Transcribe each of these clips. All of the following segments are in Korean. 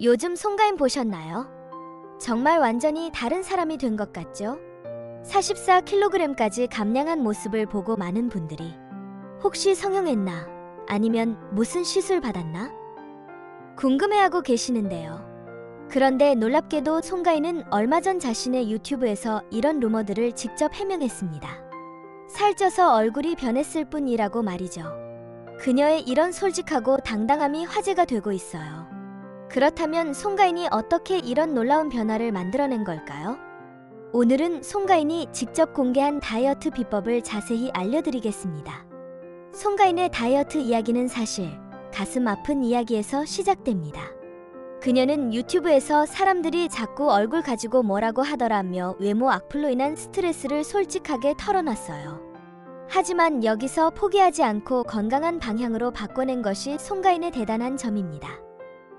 요즘 송가인 보셨나요? 정말 완전히 다른 사람이 된 것 같죠? 44kg까지 감량한 모습을 보고 많은 분들이 혹시 성형했나? 아니면 무슨 시술 받았나? 궁금해하고 계시는데요. 그런데 놀랍게도 송가인은 얼마 전 자신의 유튜브에서 이런 루머들을 직접 해명했습니다. 살쪄서 얼굴이 변했을 뿐이라고 말이죠. 그녀의 이런 솔직하고 당당함이 화제가 되고 있어요. 그렇다면 송가인이 어떻게 이런 놀라운 변화를 만들어낸 걸까요? 오늘은 송가인이 직접 공개한 다이어트 비법을 자세히 알려드리겠습니다. 송가인의 다이어트 이야기는 사실 가슴 아픈 이야기에서 시작됩니다. 그녀는 유튜브에서 사람들이 자꾸 얼굴 가지고 뭐라고 하더라며 외모 악플로 인한 스트레스를 솔직하게 털어놨어요. 하지만 여기서 포기하지 않고 건강한 방향으로 바꿔낸 것이 송가인의 대단한 점입니다.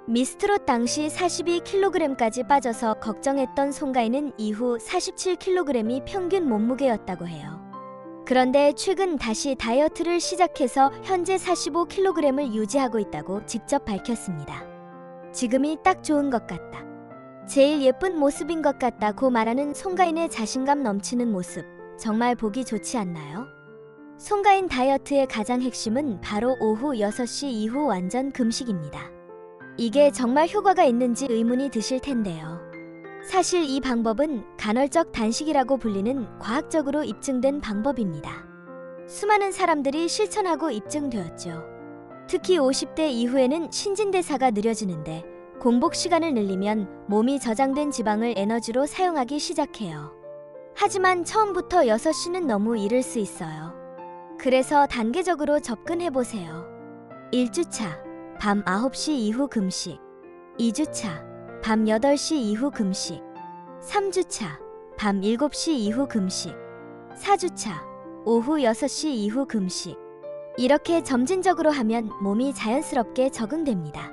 미스트롯 당시 42kg까지 빠져서 걱정했던 송가인은 이후 47kg이 평균 몸무게였다고 해요. 그런데 최근 다시 다이어트를 시작해서 현재 45kg을 유지하고 있다고 직접 밝혔습니다. 지금이 딱 좋은 것 같다. 제일 예쁜 모습인 것 같다고 말하는 송가인의 자신감 넘치는 모습, 정말 보기 좋지 않나요? 송가인 다이어트의 가장 핵심은 바로 오후 6시 이후 완전 금식입니다. 이게 정말 효과가 있는지 의문이 드실 텐데요. 사실 이 방법은 간헐적 단식이라고 불리는 과학적으로 입증된 방법입니다. 수많은 사람들이 실천하고 입증되었죠. 특히 50대 이후에는 신진대사가 느려지는데 공복 시간을 늘리면 몸이 저장된 지방을 에너지로 사용하기 시작해요. 하지만 처음부터 6시는 너무 이를 수 있어요. 그래서 단계적으로 접근해보세요. 1주차 밤 9시 이후 금식, 2주차 밤 8시 이후 금식, 3주차 밤 7시 이후 금식, 4주차 오후 6시 이후 금식. 이렇게 점진적으로 하면 몸이 자연스럽게 적응됩니다.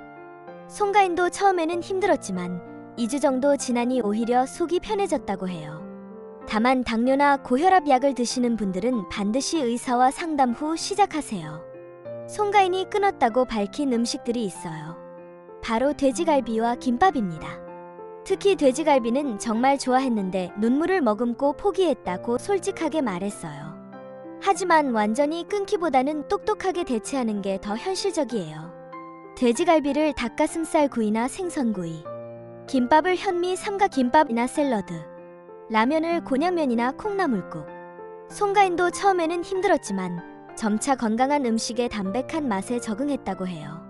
송가인도 처음에는 힘들었지만 2주 정도 지나니 오히려 속이 편해졌다고 해요. 다만 당뇨나 고혈압 약을 드시는 분들은 반드시 의사와 상담 후 시작하세요. 송가인이 끊었다고 밝힌 음식들이 있어요. 바로 돼지갈비와 김밥입니다. 특히 돼지갈비는 정말 좋아했는데 눈물을 머금고 포기했다고 솔직하게 말했어요. 하지만 완전히 끊기보다는 똑똑하게 대체하는 게 더 현실적이에요. 돼지갈비를 닭가슴살 구이나 생선구이, 김밥을 현미 삼각김밥이나 샐러드, 라면을 곤약면이나 콩나물국. 송가인도 처음에는 힘들었지만 점차 건강한 음식의 담백한 맛에 적응했다고 해요.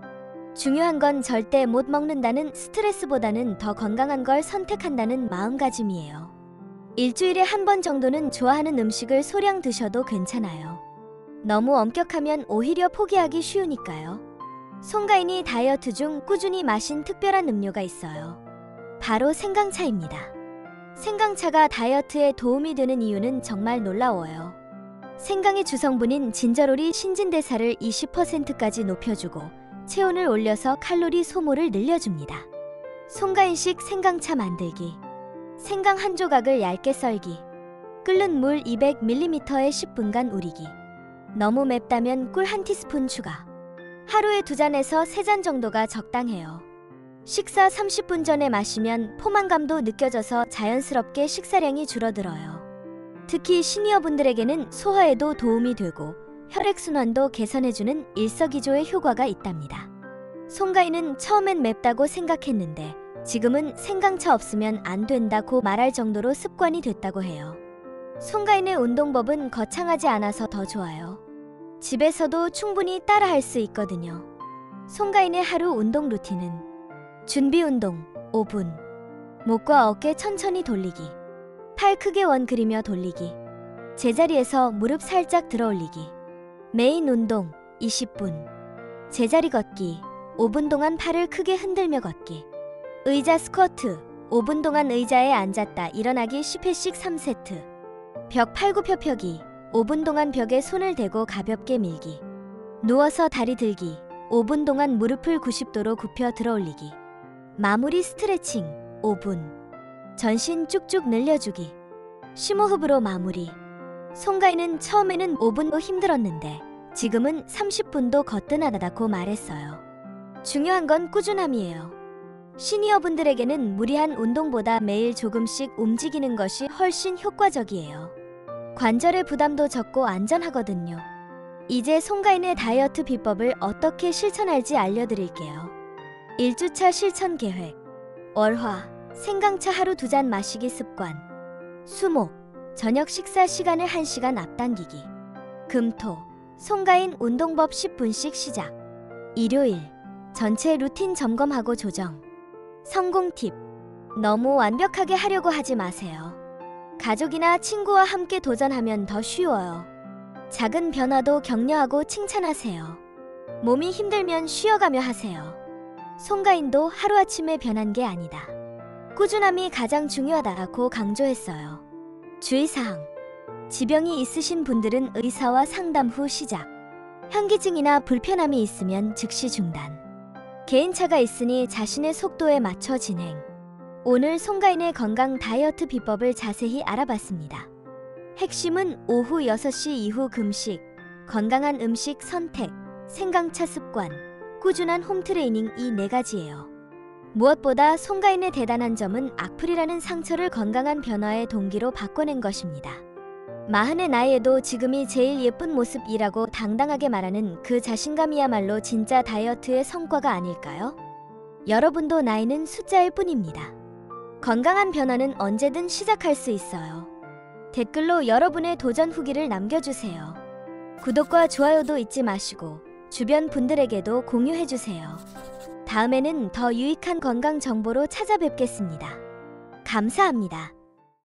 중요한 건 절대 못 먹는다는 스트레스보다는 더 건강한 걸 선택한다는 마음가짐이에요. 일주일에 한 번 정도는 좋아하는 음식을 소량 드셔도 괜찮아요. 너무 엄격하면 오히려 포기하기 쉬우니까요. 송가인이 다이어트 중 꾸준히 마신 특별한 음료가 있어요. 바로 생강차입니다. 생강차가 다이어트에 도움이 되는 이유는 정말 놀라워요. 생강의 주성분인 진저롤이 신진대사를 20%까지 높여주고 체온을 올려서 칼로리 소모를 늘려줍니다. 송가인식 생강차 만들기. 생강 한 조각을 얇게 썰기. 끓는 물 200ml에 10분간 우리기. 너무 맵다면 꿀 1티스푼 추가. 하루에 2잔에서 3잔 정도가 적당해요. 식사 30분 전에 마시면 포만감도 느껴져서 자연스럽게 식사량이 줄어들어요. 특히 시니어분들에게는 소화에도 도움이 되고 혈액순환도 개선해주는 일석이조의 효과가 있답니다. 송가인은 처음엔 맵다고 생각했는데 지금은 생강차 없으면 안 된다고 말할 정도로 습관이 됐다고 해요. 송가인의 운동법은 거창하지 않아서 더 좋아요. 집에서도 충분히 따라할 수 있거든요. 송가인의 하루 운동 루틴은 준비 운동 5분, 목과 어깨 천천히 돌리기, 팔 크게 원 그리며 돌리기, 제자리에서 무릎 살짝 들어 올리기, 메인 운동 20분, 제자리 걷기 5분 동안 팔을 크게 흔들며 걷기, 의자 스쿼트 5분 동안 의자에 앉았다 일어나기 10회씩 3세트, 벽 팔굽혀펴기 5분 동안 벽에 손을 대고 가볍게 밀기, 누워서 다리 들기 5분 동안 무릎을 90도로 굽혀 들어 올리기, 마무리 스트레칭 5분, 전신 쭉쭉 늘려주기, 심호흡으로 마무리. 송가인은 처음에는 5분도 힘들었는데 지금은 30분도 거뜬하다고 말했어요. 중요한 건 꾸준함이에요. 시니어분들에게는 무리한 운동보다 매일 조금씩 움직이는 것이 훨씬 효과적이에요. 관절의 부담도 적고 안전하거든요. 이제 송가인의 다이어트 비법을 어떻게 실천할지 알려드릴게요. 1주차 실천 계획. 월화, 생강차 하루 2잔 마시기 습관. 수목, 저녁 식사 시간을 1시간 앞당기기. 금토, 송가인 운동법 10분씩 시작. 일요일, 전체 루틴 점검하고 조정. 성공 팁. 너무 완벽하게 하려고 하지 마세요. 가족이나 친구와 함께 도전하면 더 쉬워요. 작은 변화도 격려하고 칭찬하세요. 몸이 힘들면 쉬어가며 하세요. 송가인도 하루아침에 변한 게 아니다. 꾸준함이 가장 중요하다고 강조했어요. 주의사항. 지병이 있으신 분들은 의사와 상담 후 시작. 현기증이나 불편함이 있으면 즉시 중단. 개인차가 있으니 자신의 속도에 맞춰 진행. 오늘 송가인의 건강 다이어트 비법을 자세히 알아봤습니다. 핵심은 오후 6시 이후 금식, 건강한 음식 선택, 생강차 습관, 꾸준한 홈트레이닝 이 4가지예요. 무엇보다 송가인의 대단한 점은 악플이라는 상처를 건강한 변화의 동기로 바꿔낸 것입니다. 40의 나이에도 지금이 제일 예쁜 모습이라고 당당하게 말하는 그 자신감이야말로 진짜 다이어트의 성과가 아닐까요? 여러분도 나이는 숫자일 뿐입니다. 건강한 변화는 언제든 시작할 수 있어요. 댓글로 여러분의 도전 후기를 남겨주세요. 구독과 좋아요도 잊지 마시고 주변 분들에게도 공유해주세요. 다음에는 더 유익한 건강 정보로 찾아뵙겠습니다. 감사합니다.